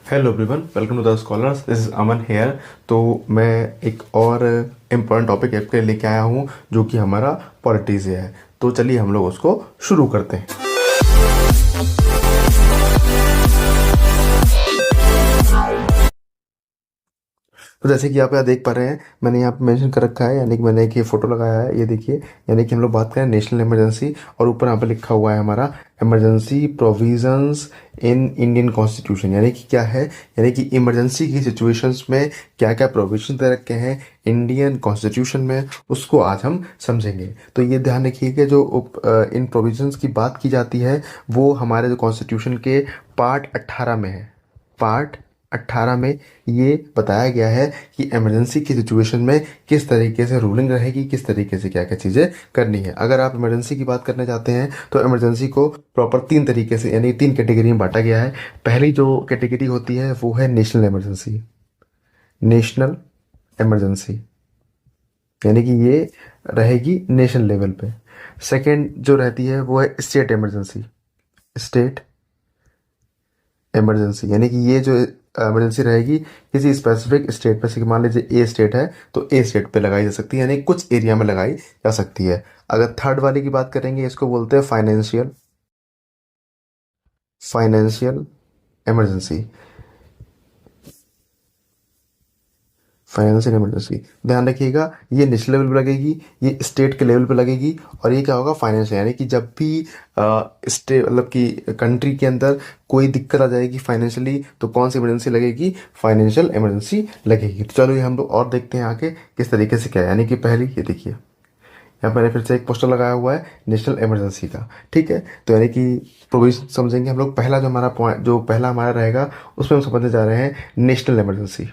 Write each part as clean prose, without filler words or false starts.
Hello everyone, welcome to the scholars. This is Aman here. तो मैं एक और इम्पोर्टेंट टॉपिक आपके लिए लेके आया हूँ जो कि हमारा पॉलिटी से है। तो चलिए हम लोग उसको शुरू करते हैं। तो जैसे कि आप यहाँ देख पा रहे हैं, मैंने यहाँ पे मेंशन कर रखा है, यानी कि मैंने एक ये फोटो लगाया है, ये देखिए। यानी कि हम लोग बात करें नेशनल इमरजेंसी, और ऊपर यहाँ पे लिखा हुआ है हमारा emergency provisions in Indian constitution. यानी कि क्या है, यानी कि इमरजेंसी की सिचुएशंस में क्या क्या प्रोविजन दे रखे हैं इंडियन कॉन्स्टिट्यूशन में, उसको आज हम समझेंगे। तो ये ध्यान रखिए कि जो इन प्रोविजंस की बात की जाती है वो हमारे जो कॉन्स्टिट्यूशन के पार्ट 18 में है। पार्ट 18 में ये बताया गया है कि इमरजेंसी की सिचुएशन में किस तरीके से रूलिंग रहेगी, किस तरीके से क्या क्या चीज़ें करनी है। अगर आप इमरजेंसी की बात करना चाहते हैं तो इमरजेंसी को प्रॉपर 3 तरीके से, यानी 3 कैटेगरी में बांटा गया है। पहली जो कैटेगरी होती है वो है नेशनल इमरजेंसी। नेशनल इमरजेंसी यानी कि ये रहेगी नेशनल लेवल पे। सेकेंड जो रहती है वो है स्टेट इमरजेंसी। स्टेट इमरजेंसी यानी कि ये जो इमरजेंसी रहेगी किसी स्पेसिफिक स्टेट पे, जैसे कि मान लीजिए ए स्टेट है तो ए स्टेट पे लगाई जा सकती है, यानी कुछ एरिया में लगाई जा सकती है। अगर थर्ड वाले की बात करेंगे, इसको बोलते हैं financial financial emergency. Financial emergency, ध्यान रखिएगा, ये नेशनल लेवल पे लगेगी, ये स्टेट के लेवल पे लगेगी, और ये क्या होगा, फाइनेंशियल। यानी कि जब भी स्टेट मतलब कि कंट्री के अंदर कोई दिक्कत आ जाएगी फाइनेंशियली तो कौन सी इमरजेंसी लगेगी, फाइनेंशियल इमरजेंसी लगेगी। तो चलो ये हम लोग और देखते हैं आगे किस तरीके से क्या है। यानी कि पहली ये देखिए, यहाँ मैंने फिर से एक पोस्टर लगाया हुआ है नेशनल इमरजेंसी का। ठीक है, तो यानी कि प्रोविजन समझेंगे हम लोग। पहला जो हमारा पॉइंट, जो पहला हमारा रहेगा, उसमें हम समझने जा रहे हैं नेशनल इमरजेंसी।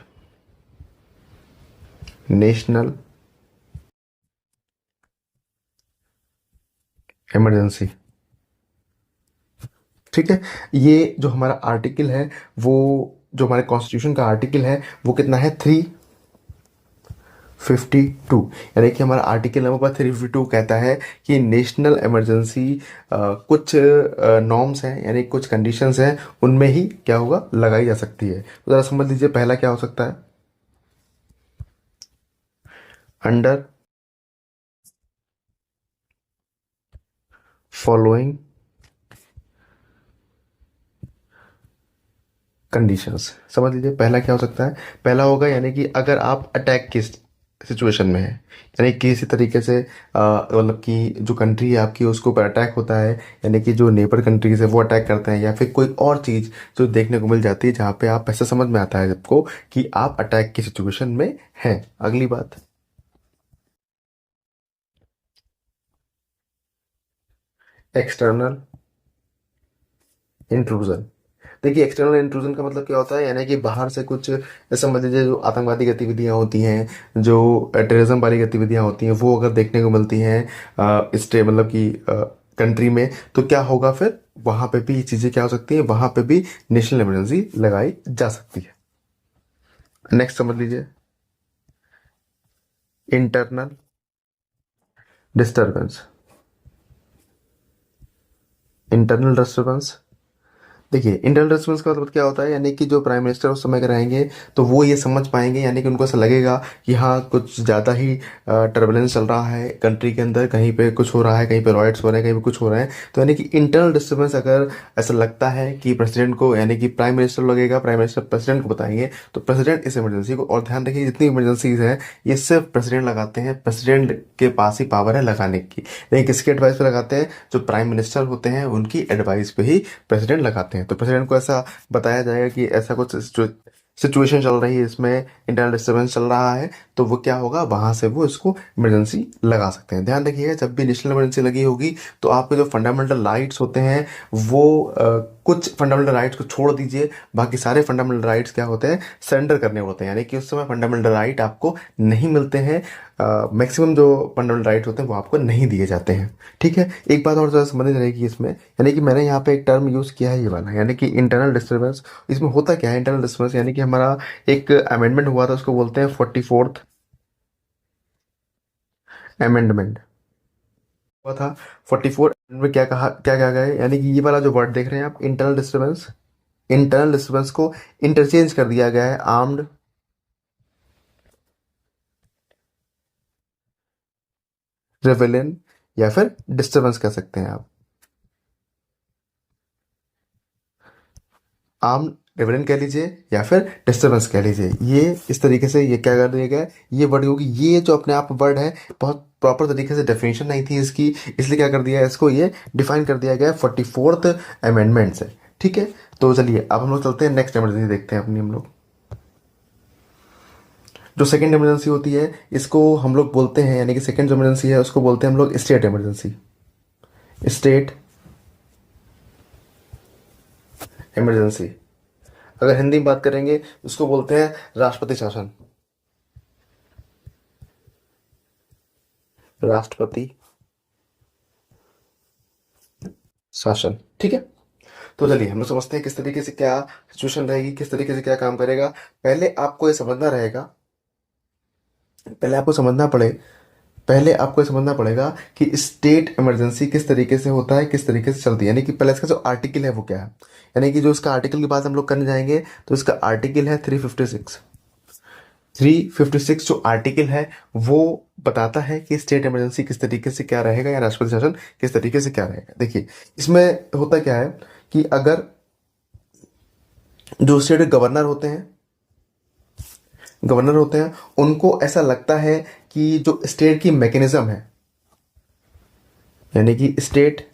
नेशनल इमरजेंसी, ठीक है। ये जो हमारा आर्टिकल है, वो जो हमारे कॉन्स्टिट्यूशन का आर्टिकल है वो कितना है, 352। यानी कि हमारा आर्टिकल नंबर 352 कहता है कि नेशनल इमरजेंसी कुछ नॉर्म्स हैं, यानी कुछ कंडीशंस हैं, उनमें ही क्या होगा, लगाई जा सकती है। तो ज़रा समझ लीजिए, पहला क्या हो सकता है, अंडर फॉलोइंग कंडीशंस। समझ लीजिए पहला क्या हो सकता है, पहला होगा यानी कि अगर आप अटैक की सिचुएशन में है, यानी किसी तरीके से मतलब कि जो कंट्री है आपकी उसके ऊपर अटैक होता है, यानी कि जो नेबर कंट्रीज है वो अटैक करते हैं, या फिर कोई और चीज़ जो देखने को मिल जाती है जहाँ पे आप ऐसा समझ में आता है सबको कि आप अटैक की सिचुएशन में हैं। अगली बात, एक्सटर्नल इंट्रूजन। देखिए, एक्सटर्नल इंट्रूजन का मतलब क्या होता है, यानी कि बाहर से कुछ, जैसे समझ लीजिए जो आतंकवादी गतिविधियां होती हैं, जो टेररिज्म वाली गतिविधियां होती हैं, वो अगर देखने को मिलती हैं स्टे मतलब कि कंट्री में, तो क्या होगा फिर, वहां पे भी ये चीज़ें क्या हो सकती हैं, वहां पे भी नेशनल इमरजेंसी लगाई जा सकती है। नेक्स्ट समझ लीजिए, इंटरनल डिस्टर्बेंस। इंटरनल डिस्टर्बेंस, देखिए इंटरनल डिस्टर्बेंस का मतलब क्या होता है, यानी कि जो प्राइम मिनिस्टर उस समय के रहेंगे तो वो ये समझ पाएंगे, यानी कि उनको ऐसा लगेगा कि हाँ कुछ ज़्यादा ही टर्बुलेंस चल रहा है कंट्री के अंदर, कहीं पे कुछ हो रहा है, कहीं पे रॉयट्स हो रहे हैं, कहीं पे कुछ हो रहा है। तो यानी कि इंटरनल डिस्टर्बेंस अगर ऐसा लगता है कि प्रेसिडेंट को, यानी कि प्राइम मिनिस्टर लगेगा, प्राइम मिनिस्टर प्रेसिडेंट को बताएंगे, तो प्रेसिडेंट इस इमरजेंसी को, और ध्यान रखिए जितनी इमरजेंसीज है ये सिर्फ प्रेसिडेंट लगाते हैं, प्रेसिडेंट के पास ही पावर है लगाने की। लेकिन किसके एडवाइस पे लगाते हैं, जो प्राइम मिनिस्टर होते हैं उनकी एडवाइस पे ही प्रेसिडेंट लगाते हैं। तो प्रेसिडेंट को ऐसा बताया जाएगा कि ऐसा कुछ सिचुएशन चल रही है, इसमें इंटरनल डिस्टर्बेंस चल रहा है, तो वो क्या होगा, वहां से वो इसको इमरजेंसी लगा सकते हैं। ध्यान रखिएगा, जब भी नेशनल इमरजेंसी लगी होगी तो आपके जो फंडामेंटल राइट्स होते हैं वो कुछ फंडामेंटल राइट्स को छोड़ दीजिए, बाकी सारे फंडामेंटल राइट्स क्या होते हैं, सरेंडर करने होते हैं। यानी कि उस समय फंडामेंटल राइट आपको नहीं मिलते हैं, मैक्सिमम जो फंडामेंटल राइट होते हैं वो आपको नहीं दिए जाते हैं। ठीक है, एक बात और ज़्यादा समझनी रहेगी इसमें, यानी कि मैंने यहाँ पे एक टर्म यूज़ किया है ये वाला, यानी कि इंटरनल डिस्टर्बेंस। इसमें होता क्या है इंटरनल डिस्टर्बेंस, यानी कि हमारा एक अमेंडमेंट हुआ था, उसको बोलते हैं 44th अमेंडमेंट हुआ था। 44 में क्या कहा, क्या क्या गया है, यानी कि ये वाला जो वर्ड देख रहे हैं आप, इंटरनल डिस्टर्बेंस, इंटरनल डिस्टर्बेंस को इंटरचेंज कर दिया गया है आर्म्ड रेवेलियन, या फिर डिस्टर्बेंस कह सकते हैं आप, आर्म रेवेलियन कह लीजिए या फिर डिस्टर्बेंस कह लीजिए। ये इस तरीके से ये क्या कर दिया गया है, ये वर्ड होगी, ये जो अपने आप वर्ड है बहुत प्रॉपर तरीके से डेफिनेशन नहीं थी इसकी, इसलिए क्या कर दिया है, इसको ये डिफाइन कर दिया गया है 44th अमेंडमेंट से। ठीक है, तो चलिए अब हम लोग चलते हैं नेक्स्ट इमरजेंसी देखते हैं अपनी हम लोग। जो सेकेंड इमरजेंसी होती है इसको हम लोग बोलते हैं, यानी कि सेकेंड जो इमरजेंसी है उसको बोलते हैं हम लोग स्टेट इमरजेंसी। स्टेट इमरजेंसी, अगर हिंदी में बात करेंगे उसको बोलते हैं राष्ट्रपति शासन। राष्ट्रपति शासन, ठीक है। तो चलिए हम लोग समझते हैं किस तरीके से क्या सिचुएशन रहेगी, किस तरीके से क्या काम करेगा। पहले आपको ये समझना रहेगा, पहले आपको समझना पड़े पहले आपको ये समझना पड़ेगा कि स्टेट इमरजेंसी किस तरीके से होता है, किस तरीके से चलती है। यानी कि पहले इसका जो आर्टिकल है वो क्या है, यानी कि जो इसका आर्टिकल की बात हम लोग करने जाएंगे तो इसका आर्टिकल है 356। 356 जो आर्टिकल है वो बताता है कि स्टेट इमरजेंसी किस तरीके से क्या रहेगा, या राष्ट्रपति शासन किस तरीके से क्या रहेगा। देखिए इसमें होता क्या है कि अगर जो स्टेट गवर्नर होते हैं उनको ऐसा लगता है कि जो स्टेट की मैकेनिज्म है, यानी कि स्टेट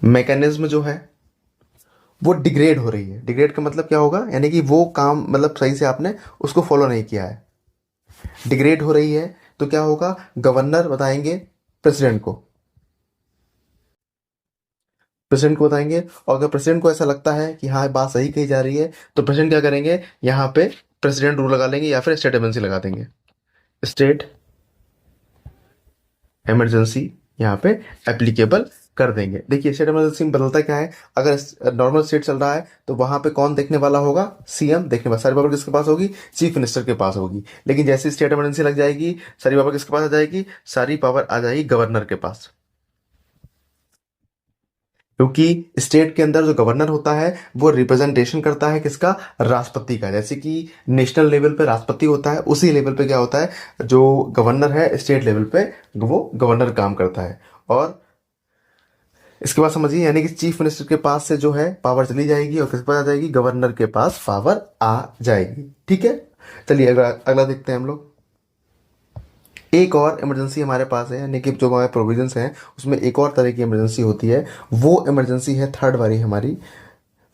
मैकेनिज्म जो है वो डिग्रेड हो रही है। डिग्रेड का मतलब क्या होगा, यानी कि वो काम मतलब सही से आपने उसको फॉलो नहीं किया है, डिग्रेड हो रही है। तो क्या होगा, गवर्नर बताएंगे प्रेसिडेंट को, बताएंगे। और अगर प्रेसिडेंट को ऐसा लगता है कि हाँ बात सही कही जा रही है तो प्रेसिडेंट क्या करेंगे, यहाँ पे प्रेसिडेंट रूल लगा लेंगे या फिर स्टेट इमरजेंसी लगा देंगे। स्टेट इमरजेंसी यहाँ पे एप्लीकेबल कर देंगे। देखिए स्टेट इमरजेंसी में बदलता क्या है, अगर नॉर्मल स्टेट चल रहा है तो वहां पे कौन देखने वाला होगा, सीएम देखने वाला, सारी पावर किसके पास होगी, चीफ मिनिस्टर के पास होगी। लेकिन जैसे स्टेट इमरजेंसी लग जाएगी सारी पावर किसके पास आ जाएगी, सारी पावर आ जाएगी गवर्नर के पास। क्योंकि स्टेट के अंदर जो गवर्नर होता है वो रिप्रेजेंटेशन करता है किसका, राष्ट्रपति का। जैसे कि नेशनल लेवल पे राष्ट्रपति होता है, उसी लेवल पे क्या होता है, जो गवर्नर है स्टेट लेवल पे वो गवर्नर काम करता है। और इसके बाद समझिए, यानी कि चीफ मिनिस्टर के पास से जो है पावर चली जाएगी और किसके पास आ जाएगी, गवर्नर के पास पावर आ जाएगी। ठीक है, चलिए अगला अगला देखते हैं हम लोग। एक और इमरजेंसी हमारे पास है, यानी कि जो हमारे प्रोविजंस हैं उसमें एक और तरह की इमरजेंसी होती है। वो इमरजेंसी है थर्ड वाली हमारी,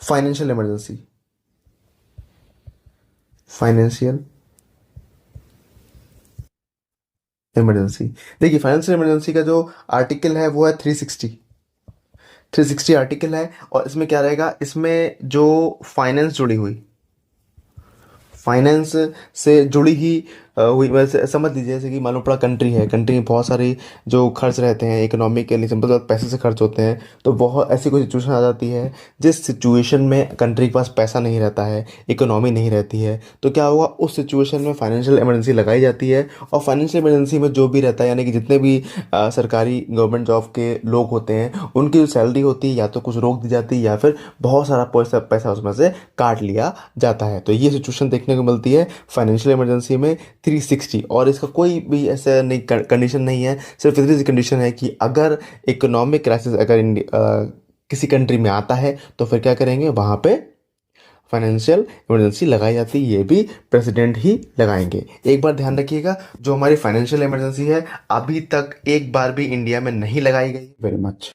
फाइनेंशियल इमरजेंसी। फाइनेंशियल इमरजेंसी, देखिए फाइनेंशियल इमरजेंसी का जो आर्टिकल है वो है 360 आर्टिकल है। और इसमें क्या रहेगा, इसमें जो फाइनेंस जुड़ी हुई, फाइनेंस से जुड़ी ही हुई, वैसे समझ लीजिए जैसे कि मालूम पड़ा कंट्री है, कंट्री में बहुत सारी जो खर्च रहते हैं इकोनॉमिकली, सिंपल बात पैसे से खर्च होते हैं। तो बहुत ऐसी कोई सिचुएशन आ जाती है जिस सिचुएशन में कंट्री के पास पैसा नहीं रहता है, इकोनॉमी नहीं रहती है, तो क्या हुआ उस सिचुएशन में फाइनेंशियल इमरजेंसी लगाई जाती है। और फाइनेंशियल इमरजेंसी में जो भी रहता है, यानी कि जितने भी सरकारी गवर्नमेंट जॉब के लोग होते हैं उनकी जो सैलरी होती है या तो कुछ रोक दी जाती है या फिर बहुत सारा पैसा पैसा उसमें से काट लिया जाता है। तो ये सिचुएशन देखने को मिलती है फाइनेंशियल इमरजेंसी में 360। और इसका कोई भी ऐसा नहीं कंडीशन नहीं है, सिर्फ इतनी सी कंडीशन है कि अगर इकोनॉमिक क्राइसिस अगर किसी कंट्री में आता है तो फिर क्या करेंगे, वहाँ पे फाइनेंशियल इमरजेंसी लगाई जाती है, ये भी प्रेसिडेंट ही लगाएंगे। एक बार ध्यान रखिएगा, जो हमारी फाइनेंशियल इमरजेंसी है अभी तक एक बार भी इंडिया में नहीं लगाई गई। Very much.